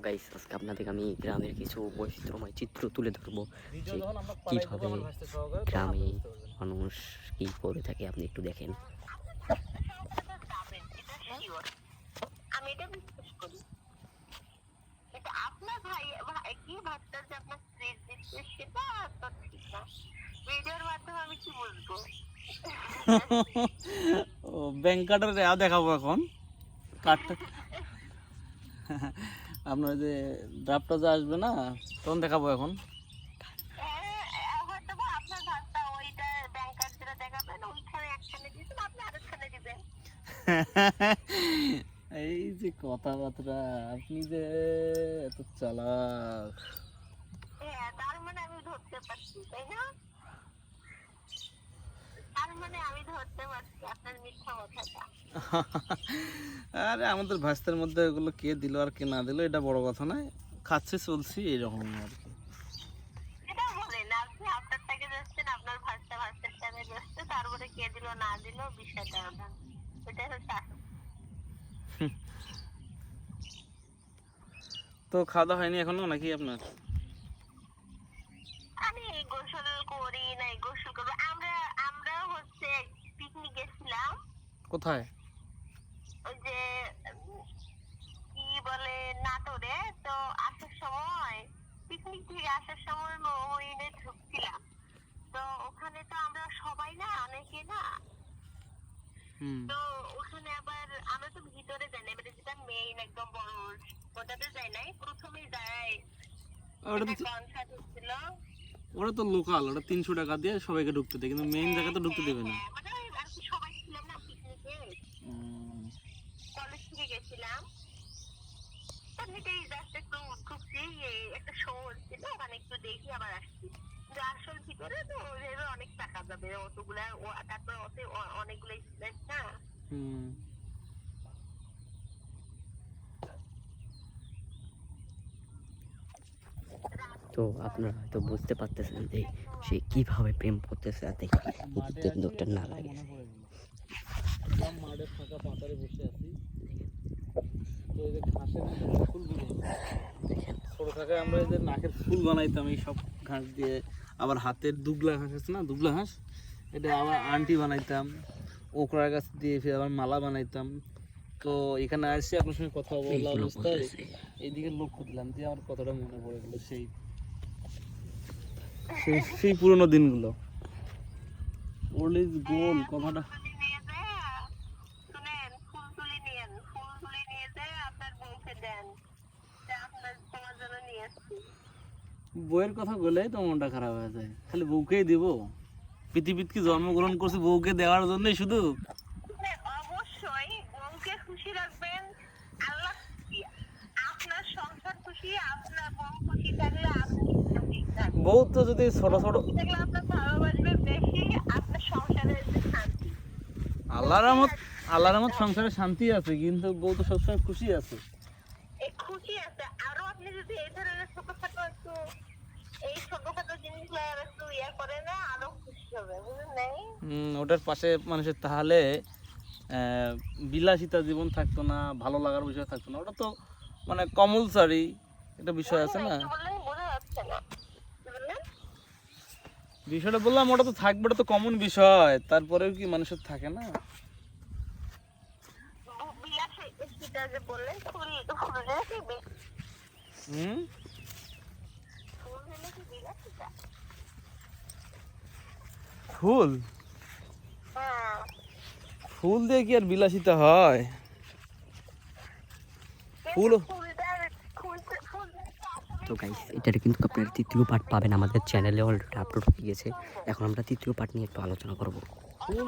Guys আজকে আপনাদেরকে আমি গ্রামের কিছু বৈচিত্র্যময় চিত্র তুলে ধরবো যে কীভাবে গ্রামে মানুষ কী করে থাকে আপনি একটু দেখেন। আমি এটা বিশ্বাস করি। এটা আপনার ভাই কি ভাবতেন যে আপনার স্ত্রীর দিচ্ছে সেটা তো ঠিক না। ভিডিওর মাধ্যমে আমি কি বুঝবো? ও ব্যাংক কার্ডের দেখাবো এখন কার্ডটা আপনার যে ড্রাফটটা যে আসবে না তখন দেখাবো এখন। হয়তো বা আপনার ভাবটা ওইটা ব্যাংকার যেটা দেখাবেন ওইখানে একখানে দিবেন, আপনি আরেকখানে দিবেন। এই যে কথাবার্তা আপনি যে এত চালাক। হ্যাঁ, তার মানে আমি ধরতে পারছি, তাই না? তার মানে আমি ধরতে পারছি আপনার মিথ্যা কথাটা। আরে আমাদের ভাস্তার মধ্যে এগুলো কে দিল আর কে না দিল এটা বড় কথা নয়, খাচ্ছে চলছি এইরকম আর কি। এটা বলেন আপনি আপনারটাকে যাচ্ছেন, আপনার ভাষটা ভাষার টানে যাচ্ছে, তারপরে কে দিল না দিল বিষয়টা ওটা, ওটাই হচ্ছে আসল। তো খাওয়া দাওয়া হয়নি এখনো নাকি আপনার? আমি গোসল করি নাই, গোসল করবো। আমরা হচ্ছে পিকনিক গেছিলাম। কোথায়? ওই যে কি বলে নাটোরে। তো আসার সময় পিকনিক থেকে আসার সময় মহিনে ঢুকছিলাম। তো ওখানে তো আমরা সবাই না, অনেকে না। তো ওখানে আবার আমরা তো ভিতরে যাই না, এবারে যেটা মেইন একদম বড় ওটাতে যাই নাই, প্রথমেই যাই কনসার্ট হচ্ছিল। ওরা তো লোকাল, ওরা 300 টাকা দিয়ে সবাইকে ঢুকতে দেয়, কিন্তু মেইন জায়গাতে ঢুকতে দেবে না। মানে আর কি সবাই ছিলাম না পিকনিকে, কলেজ থেকে গেছিলাম। তো হেঁটেই জাস্ট একটু ঢুকছি, একটা শো হচ্ছিল ওখানে একটু দেখি আবার আসছি। কিন্তু আসল ভিতরে তো অনেক টাকা যাবে অতগুলা, তারপর অনেকগুলো স্পেস না। তো আপনারা হয়তো বুঝতে পারতেছেন যে সে কীভাবে প্রেম করতেছে, আর দেখি কিন্তু একটা না লাগে। মাঠে ফাঁকা পাতারে বসে আছি, তো এই যে ঘাসের ফুলগুলো ছোট থাকায় আমরা এই যে নাকের ফুল বানাইতাম এই সব ঘাস দিয়ে। আবার হাতের দুবলা ঘাস আছে না, দুবলা ঘাস, এটা আবার আন্টি বানাইতাম। ওকরা গাছ দিয়ে ফির আবার মালা বানাইতাম। তো এখানে আসছি আপনার সঙ্গে কথা বলা অবস্থায় এইদিকে লক্ষ্য দিলাম দিয়ে আমার কথাটা মনে পড়ে গেলো, সেই সেই পুরোনো দিনগুলো। ওল্ড ইজ গোল্ড কথাটা। শুনেন, ফুল তুলি নিয়েন, ফুল তুলি নিয়ে যায় আপনার বউকে দেন, আপনার তোমার জন্য নিয়ে এসছি। বউয়ের কথা বলেই তো মনটা খারাপ হয়ে যায়, খালি বউকেই দিব? পৃথিবীতে কি জন্মগ্রহণ করছি বউকে দেওয়ার জন্যই শুধু? অবশ্যই বউকে খুশি রাখবেন, আল্লাহ খুশি, আপনার সংসার খুশি, আপনার বউ খুশি থাকলে আপনি খুশি থাকবেন। বউ তো যদি ছোট ছোট থাকলে আপনার ভালোবাসবে বেশি, আপনার সংসারের যে শান্তি। আল্লাহর রহমত সংসারে শান্তি আছে, কিন্তু বউ তো সবসময় খুশি আছে। এই খুশি আছে, আরো আপনি যদি এই ধরনের ছোটখাটো একটু এই ছোটখাটো জিনিসগুলো একটু ইয়ে করে না, আরো খুশি হবে, বুঝলেন নাই? ওটার পাশে মানুষের তাহলে বিলাসিতা জীবন থাকতো না, ভালো লাগার বিষয় থাকতো না। ওটা তো মানে কম্পালসারি একটা বিষয় আছে না। বোঝা যাচ্ছে না, বুঝলেন? বিষয়টা বললাম ওটা তো থাকবে, ওটা তো কমন বিষয়, তারপরেও কি মানুষের থাকে না? বিলাসিতা যে বললেন, ফুল ফুল ফুল দিয়ে কি আর বিলাসিতা হয়? ফুল তো গাইস এটার কিন্তু আপনার তৃতীয় পার্ট পাবেন আমাদের চ্যানেলে, অলরেডি আপলোড হয়ে গেছে। এখন আমরা তৃতীয় পার্ট নিয়ে একটু আলোচনা করব। ফুল